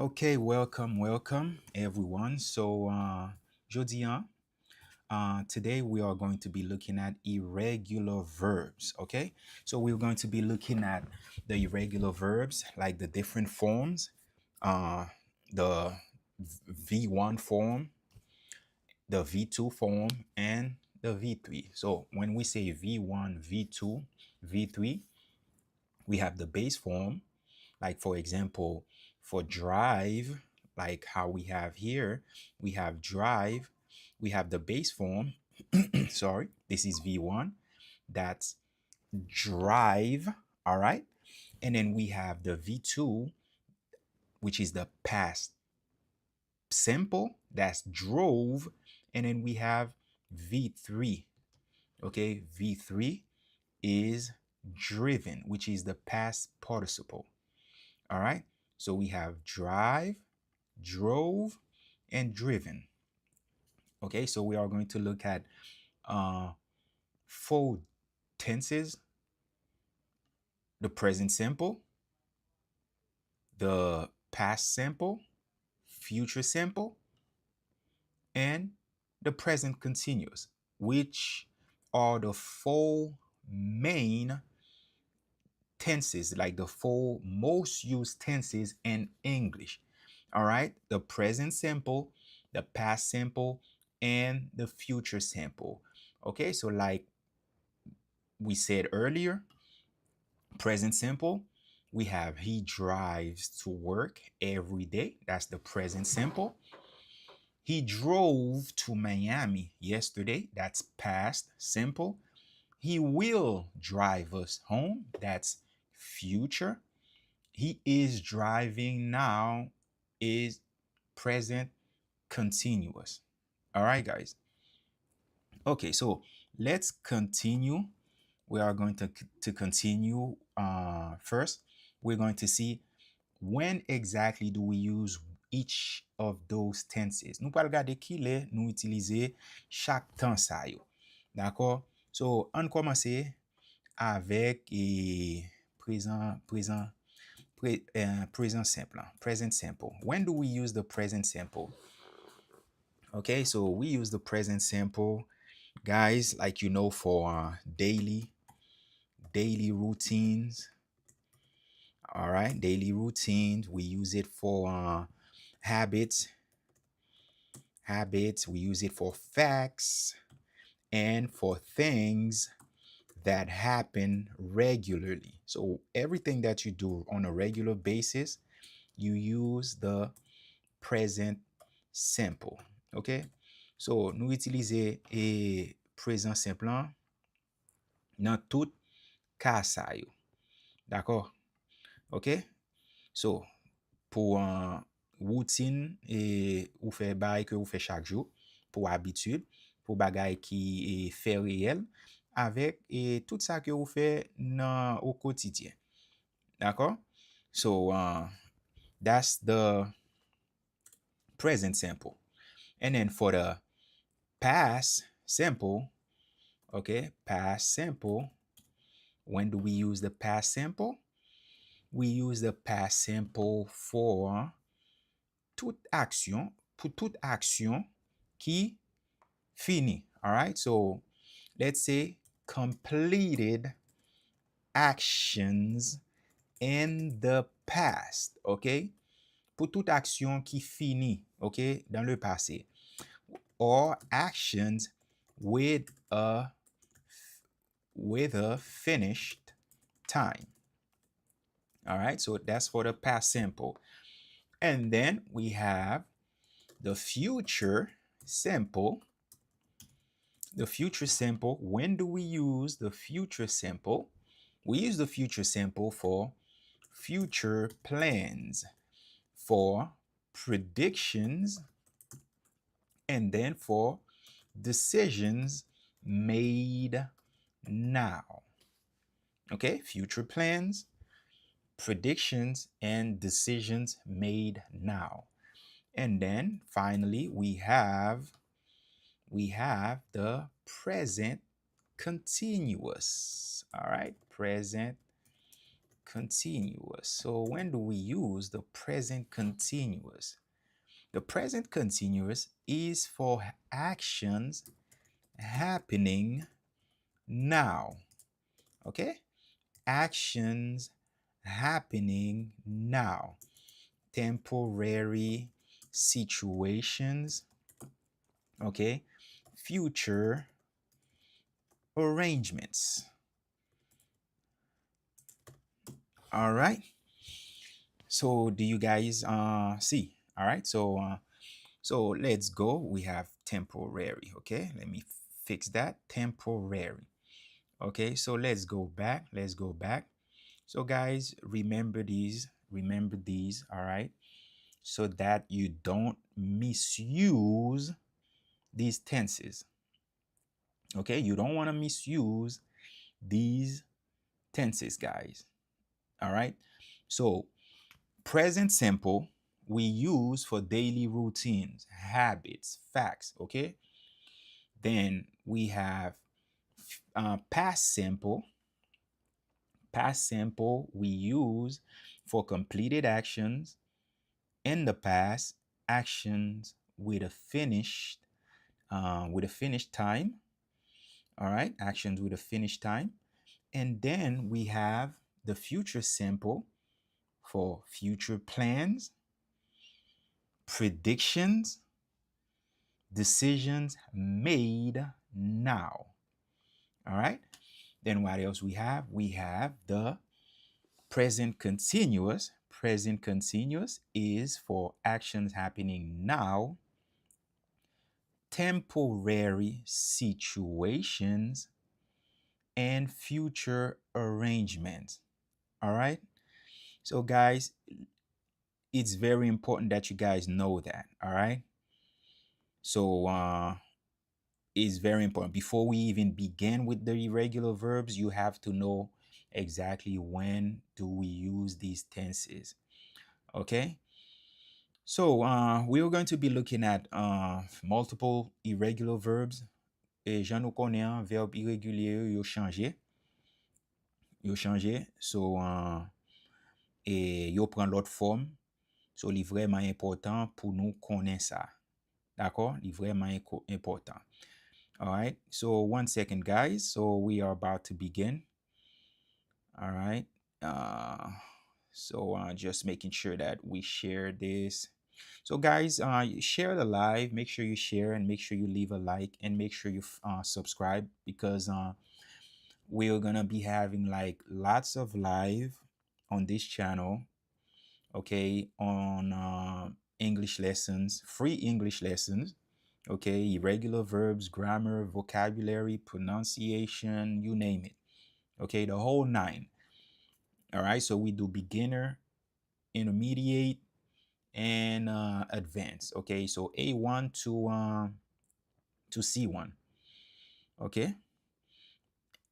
Okay, welcome everyone. So, jodi an, today we are going to be looking at irregular verbs. Okay, so we're going to be looking at the irregular verbs, like the different forms, uh, the V1 form, the V2 form, and the V3. So when we say V1, V2, V3, we have the base form, like for example, for drive, like how we have here, we have drive, we have the base form. Sorry, this is V1. That's drive. All right. And then we have the V2, which is the past simple. That's drove. And then we have V3. Okay. V3 is driven, which is the past participle. All right. So we have drive, drove, and driven. Okay. So we are going to look at uh, four tenses: the present simple, the past simple, future simple, and the present continuous, which are the four main tenses, like the four most used tenses in English. All right, the present simple, the past simple, and the future simple. Okay, so like we said earlier, present simple, we have he drives to work every day. That's the present simple. He drove to Miami yesterday. That's past simple. He will drive us home. That's future. He is driving now is present continuous. All right, guys. Okay, so let's continue. We are going to continue first. We're going to see when exactly do we use each of those tenses. Nous allons regarder qui les nous utiliser chaque temps ça yo. D'accord? So, on commence avec present simple. Present simple. When do we use the present simple? Okay, so we use the present simple, guys, like for daily routines. All right, daily routines. We use it for habits. We use it for facts and for things that happen regularly. So everything that you do on a regular basis, you use the present simple. Okay, so nous utiliser et présent simple dans tout cas ça yo. D'accord? Ok? So, pour routine ou fait bail que vous faites chaque jour, pour habitude, pour bagay qui est fait réel, avec tout ça que vous faites au quotidien. D'accord? So, that's the present simple. And then for the past simple, okay, past simple, when do we use the past simple? We use the past simple for toute action qui finit. All right, so let's say completed actions in the past. Okay, pour toute action qui finit, okay, dans le passé, or actions with a finished time. All right, so that's for the past simple. And then we have the future simple. The future simple, when do we use the future simple? We use the future simple for future plans, for predictions, and then for decisions made now. Okay, future plans, predictions, and decisions made now. And then finally we have the present continuous. All right, present continuous. So when do we use the present continuous? The present continuous is for actions happening now. Okay? Actions happening now. Temporary situations. Okay? Future arrangements. All right? So do you guys see? All right? So let's go. We have temporary. Okay? Let me fix that. Temporary. Okay, so let's go back. Let's go back. So guys, remember these. Remember these, all right? So that you don't misuse these tenses. Okay, you don't want to misuse these tenses, guys. All right? So present simple we use for daily routines, habits, facts, okay? Then we have past simple. Past simple we use for completed actions in the past, actions with a finished time. All right, actions with a finished time. And then we have the future simple for future plans, predictions, decisions made now. All right. Then what else we have? We have the present continuous. Present continuous is for actions happening now, temporary situations, and future arrangements. All right. So guys, it's very important that you guys know that. All right. So it's very important. Before we even begin with the irregular verbs, you have to know exactly when do we use these tenses. Okay. So we are going to be looking at multiple irregular verbs. Et j'en nous connais un verbe irrégulier yo changé. Yo changé. So et yo prend l'autre forme. So li vraiment important pour nous connaître ça. D'accord? Li vraiment important. All right. So 1 second, guys. So we are about to begin. All right. So just making sure that we share this. So guys, share the live. Make sure you share and make sure you leave a like and make sure you subscribe because we're gonna be having like lots of live on this channel. Okay, on English lessons, free English lessons. Okay, irregular verbs, grammar, vocabulary, pronunciation, you name it. Okay, the whole nine. All right, so we do beginner, intermediate, and advanced. Okay, so A1 to C1. Okay,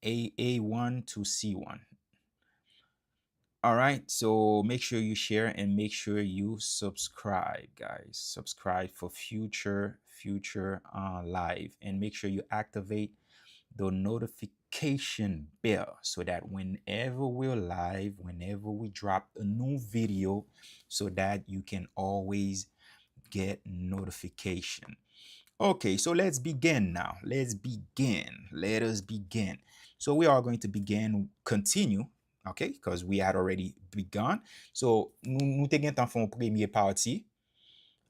A1 to C1. All right, so make sure you share and make sure you subscribe, guys. Subscribe for future live, and make sure you activate the notification bell so that whenever we're live, whenever we drop a new video, so that you can always get notification. Okay, so let's begin now. Let's begin. Let us begin. So we are going to continue, okay, because we had already begun. So nous te gen tan fon premier partie,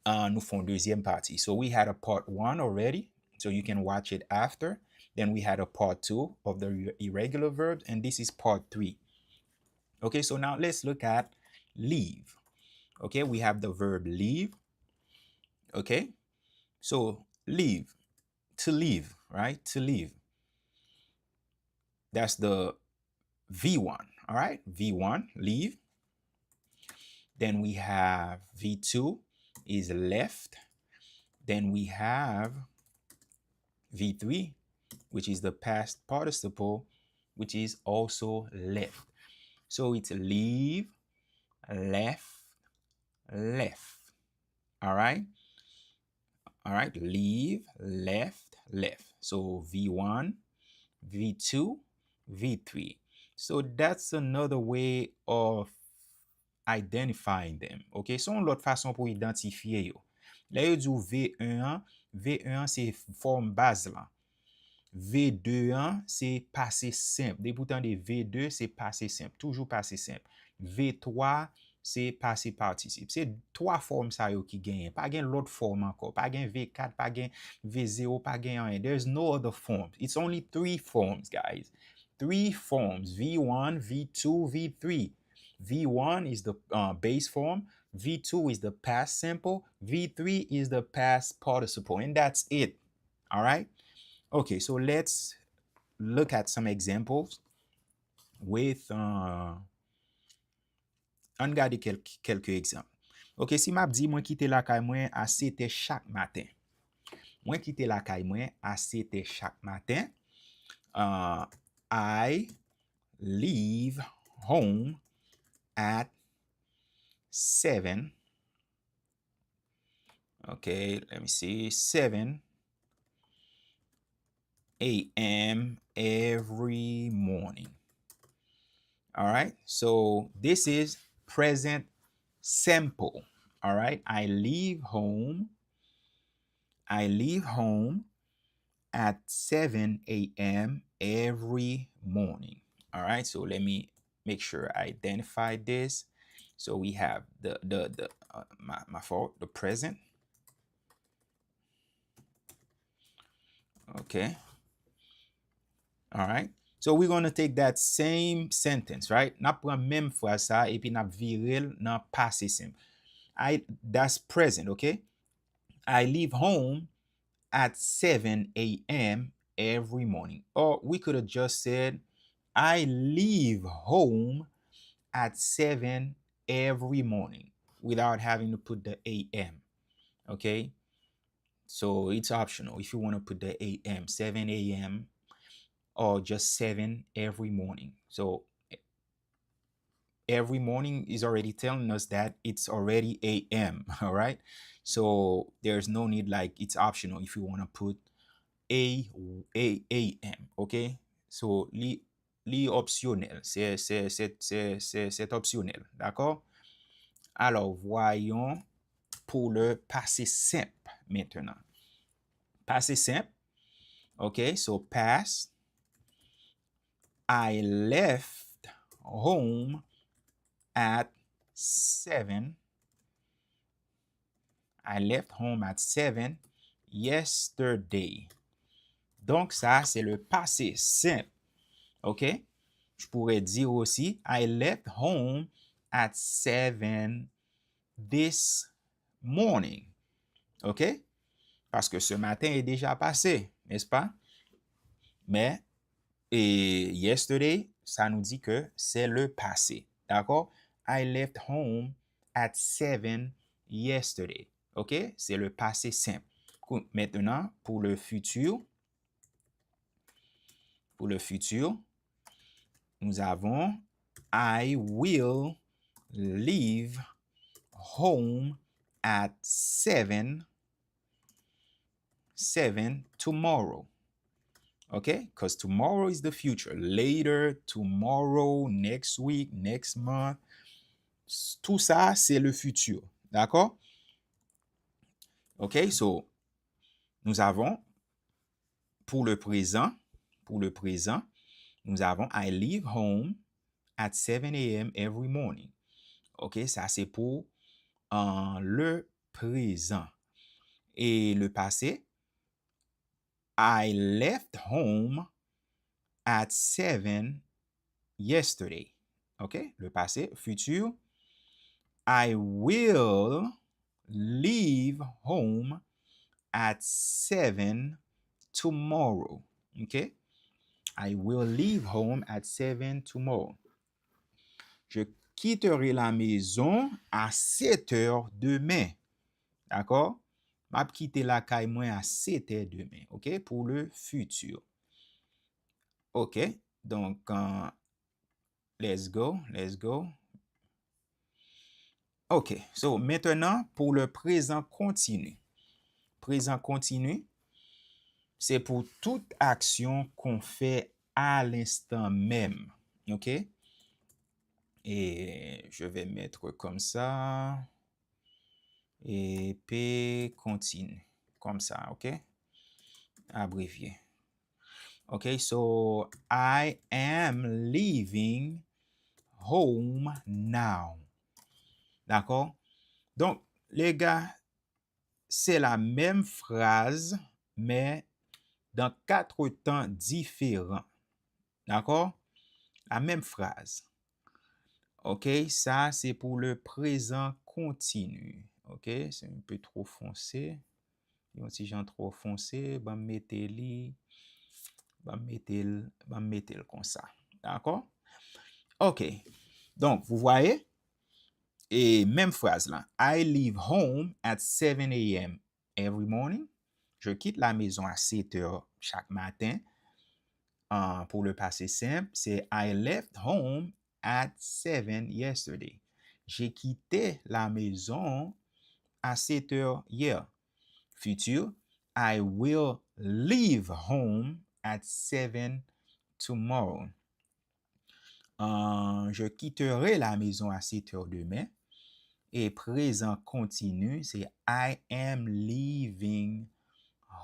nous fon deuxième partie. So we had a part 1 already, so you can watch it after. Then we had a part 2 of the irregular verbs, and this is part 3. Okay, so now let's look at leave. Okay, we have the verb leave. Okay, so leave, to leave, right? To leave. That's the V1, all right? V1, leave. Then we have V2 is left. Then we have V3, which is the past participle, which is also left. So it's leave, left, left. All right? All right, leave, left, left. So V1, V2, V3. So that's another way of identifying them. OK? Son l'autre façon pour identifier yo. Là, yo dit V1, V1 c'est forme base là. V2 c'est passé simple. Déboutant de V2 c'est passé simple. Toujours passé simple. V3 c'est passé participe. C'est trois formes ça yo qui gagne. Pas gagne l'autre forme encore. Pas gagne V4, pas gagne V0, pas gagne rien. There's no other form. It's only three forms, guys. Three forms. V1, V2, V3. V1 is the base form. V2 is the past simple. V3 is the past participle. And that's it. All right? Okay, so let's look at some examples with on regarde quelques exemples. Ok, si m'a dit moi quitter la caille moi à 7h chaque matin. Moi quitter la caille moi à 7h chaque matin. I leave home at 7. Okay, let me see. 7 a.m. every morning. All right, so this is present simple. All right, I leave home at 7 a.m. every morning. All right, so let me make sure I identify this. So we have my fault, the present. Okay. All right. So we're going to take that same sentence, right? N'a pran même phrase ça et puis n'a virel nan passé simple. That's present, okay? I leave home at 7 a.m. every morning. Or we could have just said, I leave home at 7 every morning without having to put the a.m. Okay? So it's optional if you want to put the a.m., 7 a.m. or just 7 every morning. So every morning is already telling us that it's already a.m. All right. So there's no need, like it's optional if you want to put a.m. Okay. So li optionnel. C'est optionnel. D'accord. Alors voyons pour le passé simple maintenant. Passé simple. Okay. So past. I left home at 7. I left home at 7 yesterday. Donc, ça, c'est le passé simple. OK? Je pourrais dire aussi, I left home at 7 this morning. OK? Parce que ce matin est déjà passé, n'est-ce pas? Mais, et yesterday, ça nous dit que c'est le passé. D'accord? I left home at 7 yesterday. OK? C'est le passé simple. Maintenant, pour le futur, nous avons I will leave home at 7 tomorrow. Okay? Because tomorrow is the future. Later, tomorrow, next week, next month. Tout ça, c'est le futur. D'accord? OK? So, nous avons pour le présent, nous avons I leave home at 7 a.m. every morning. OK? Ça, c'est pour le présent. Et le passé, I left home at 7 yesterday. OK? Le passé. Futur, I will leave home at 7 tomorrow. OK? I will leave home at 7 tomorrow. Je quitterai la maison à 7 heures demain. D'accord? M'a quitter la caille moi à 7 heures demain. OK? Pour le futur. OK? Donc, let's go. OK. So, maintenant, pour le présent continu. Présent continu, c'est pour toute action qu'on fait à l'instant même. OK? Et je vais mettre comme ça. Et P continue. Comme ça, OK? Abrévié. OK, so I am leaving home now. D'accord? Donc, les gars, c'est la même phrase, mais dans 4 temps différents. D'accord? La même phrase. OK, ça, c'est pour le présent continu. OK, c'est un peu trop foncé. Si j'en trop foncé, je vais mettre comme ça. D'accord? OK. Donc, vous voyez, et même phrase là. I leave home at 7 a.m. every morning. Je quitte la maison à 7 heures chaque matin. Pour le passé simple, c'est I left home at 7 yesterday. J'ai quitté la maison à 7 heures hier. Futur, I will leave home at 7 tomorrow. Je quitterai la maison à 7 heures demain. Et présent continu, c'est I am leaving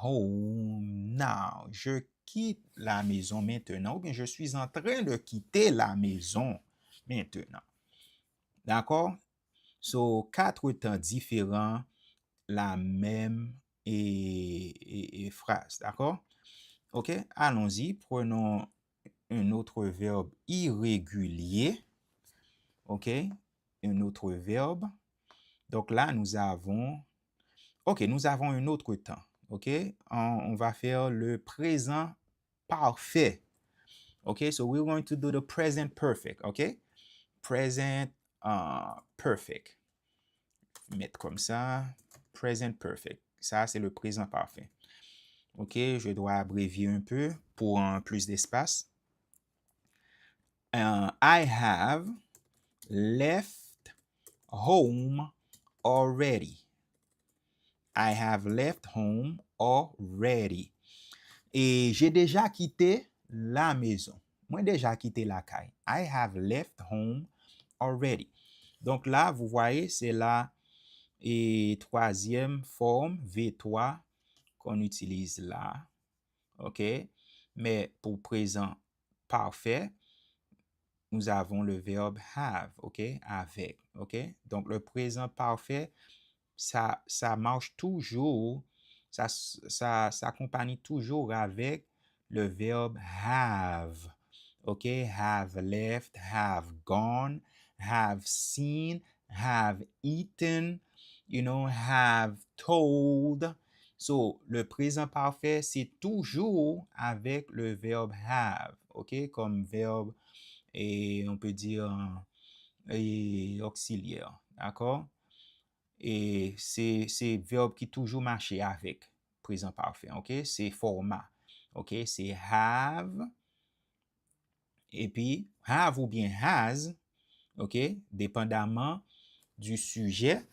home now. Je quitte la maison maintenant, ou bien je suis en train de quitter la maison maintenant. D'accord? So, 4 temps différents, la même phrase. D'accord? OK? Allons-y. Prenons un autre verbe irrégulier. OK? Un autre verbe. Donc là, nous avons un autre temps. OK? On va faire le présent parfait. OK? So we're going to do the present perfect. OK? Present perfect. Mettre comme ça. Present perfect. Ça, c'est le présent parfait. OK? Je dois abrévier un peu pour plus d'espace. I have left home already. I have left home already. Et j'ai déjà quitté la maison. Moi, déjà quitté la caille. I have left home already. Donc là, vous voyez, c'est la troisième forme, V3, qu'on utilise là. OK? Mais pour présent parfait, nous avons le verbe have. OK? Avec. OK? Donc le présent parfait, ça marche toujours, ça s'accompagne toujours avec le verbe have. OK? Have left, have gone, have seen, have eaten, have told. So, le présent parfait, c'est toujours avec le verbe have. OK? Comme verbe, et on peut dire auxiliaire. D'accord? Et c'est verbe qui toujours marche avec présent parfait. OK? C'est format. OK? C'est have. Et puis, have ou bien has. OK? Dépendamment du sujet.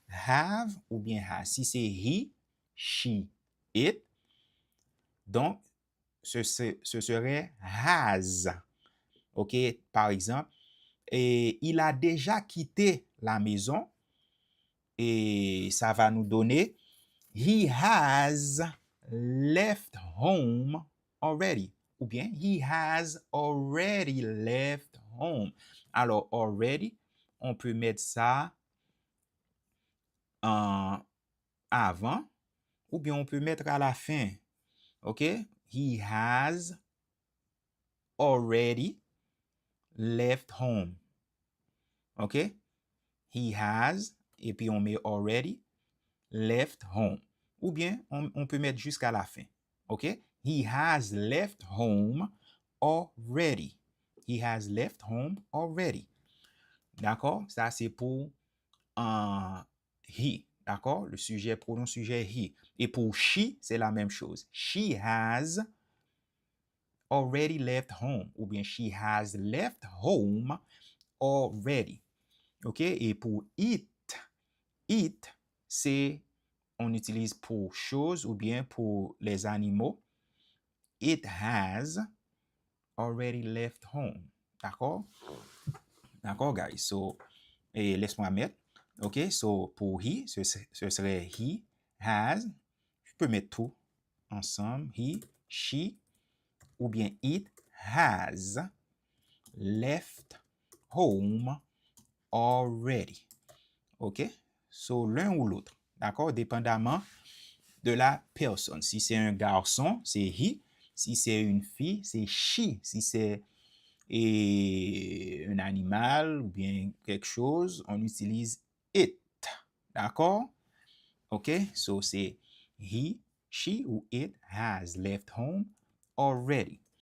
Have ou bien has. Si c'est he, she, it. Donc, ce serait has. OK? Par exemple, et il a déjà quitté la maison. Et ça va nous donner he has left home already. Ou bien he has already left home. Alors, already, on peut mettre ça avant ou bien on peut mettre à la fin. OK? He has already left home. OK? He has, et puis on met already, left home. Ou bien, on peut mettre jusqu'à la fin. OK? He has left home already. He has left home already. D'accord? Ça, c'est pour he. D'accord? Le sujet, pronom sujet he. Et pour she, c'est la même chose. She has already left home. Ou bien, she has left home already. OK? Et pour it, c'est on utilise pour choses ou bien pour les animaux. It has already left home. D'accord? D'accord, guys? So, et laisse-moi mettre. OK? So, pour he, ce serait he has. Je peux mettre tout ensemble. He, she, ou bien it has left home already. OK? So, l'un ou l'autre. D'accord? Dépendamment de la personne. Si c'est un garçon, c'est he. Si c'est une fille, c'est she. Si c'est un animal ou bien quelque chose, on utilise it. D'accord? OK? So, c'est he, she ou it has left home already.